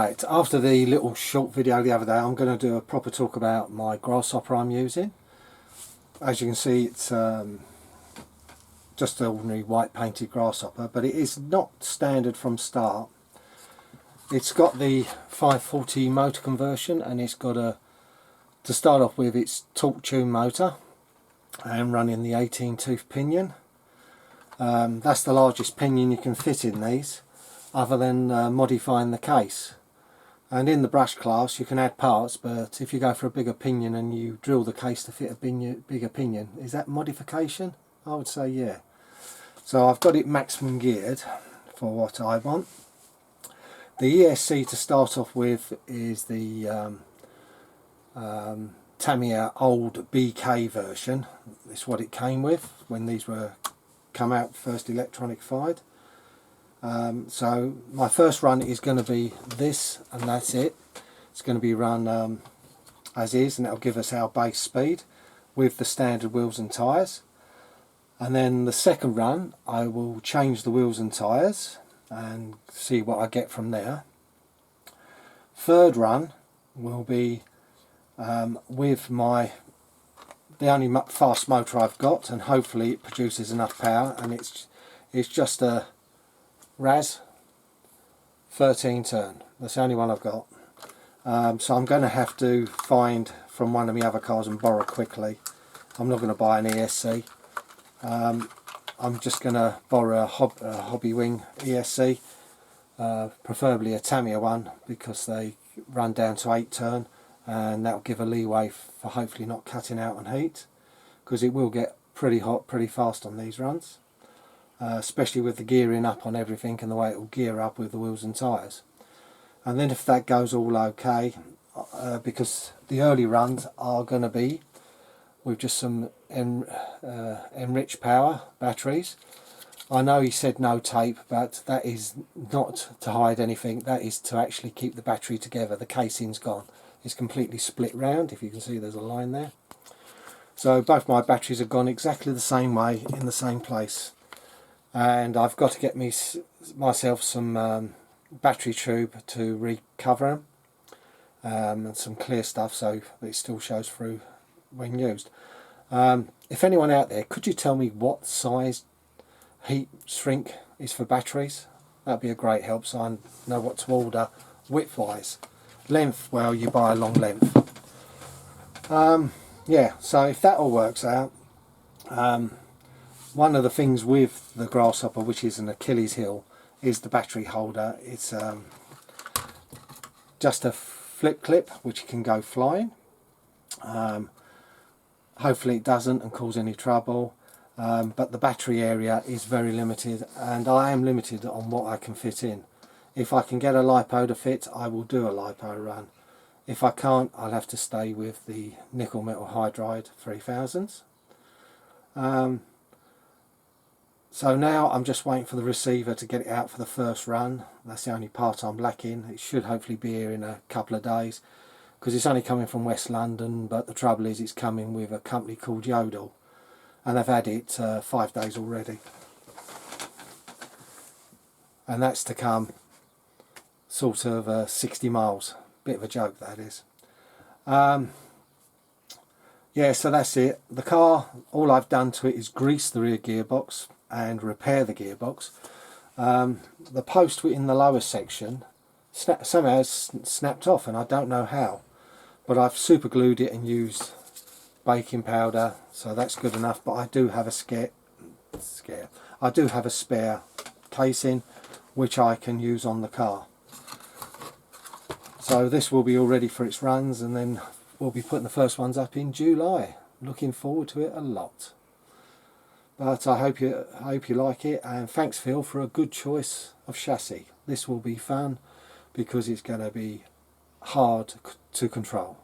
Right, after the little short video the other day, I'm going to do a proper talk about my grasshopper I'm using. As you can see, it's just an ordinary white painted grasshopper, but it is not standard from start. It's got the 540 motor conversion, and it's got to start off with, its torque tune motor and running the 18 tooth pinion. That's the largest pinion you can fit in these, other than modifying the case. And in the brush class you can add parts, but if you go for a bigger pinion and you drill the case to fit a bigger pinion, is that modification? I would say yeah. So I've got it maximum geared for what I want. The ESC to start off with is the Tamiya old BK version. It's what it came with when these were come out first electronic-fied. So my first run is going to be this, and that's it. It's going to be run as is, and that'll give us our base speed with the standard wheels and tyres. And then the second run I will change the wheels and tyres and see what I get from there. Third run will be with the only fast motor I've got, and hopefully it produces enough power, and it's just a Raz 13 turn. That's the only one I've got. So I'm going to have to find from one of my other cars and borrow quickly. I'm not going to buy an ESC. I'm just going to borrow a Hobbywing ESC, preferably a Tamiya one, because they run down to 8 turn, and that'll give a leeway for hopefully not cutting out on heat, because it will get pretty hot pretty fast on these runs. Especially with the gearing up on everything and the way it will gear up with the wheels and tyres. And then if that goes all okay, because the early runs are going to be with just some enriched power batteries. I know he said no tape, but that is not to hide anything, that is to actually keep the battery together. The casing's gone, it's completely split round, if you can see there's a line there. So both my batteries have gone exactly the same way in the same place. And I've got to get myself some battery tube to recover them, and some clear stuff so it still shows through when used. If anyone out there, could you tell me what size heat shrink is for batteries? That'd be a great help, so I know what to order width wise. Length, well, you buy a long length. Yeah, so if that all works out, one of the things with the grasshopper, which is an Achilles heel, is the battery holder. It's just a flip clip which can go flying. Hopefully it doesn't and cause any trouble, but the battery area is very limited, and I am limited on what I can fit in. If I can get a LiPo to fit, I will do a LiPo run. If I can't, I'll have to stay with the nickel metal hydride 3000s. So now I'm just waiting for the receiver to get it out for the first run. That's the only part I'm lacking. It should hopefully be here in a couple of days, because it's only coming from West London, but the trouble is it's coming with a company called Yodel, and they've had it 5 days already. And that's to come sort of 60 miles. Bit of a joke, that is. Yeah, so that's it. The car, all I've done to it is grease the rear gearbox and repair the gearbox. The post in the lower section somehow snapped off, and I don't know how, but I've super glued it and used baking powder, so that's good enough. But I do have a spare casing which I can use on the car. So this will be all ready for its runs, and then we'll be putting the first ones up in July. Looking forward to it a lot. But I hope you like it, and thanks Phil for a good choice of chassis. This will be fun because it's going to be hard to control.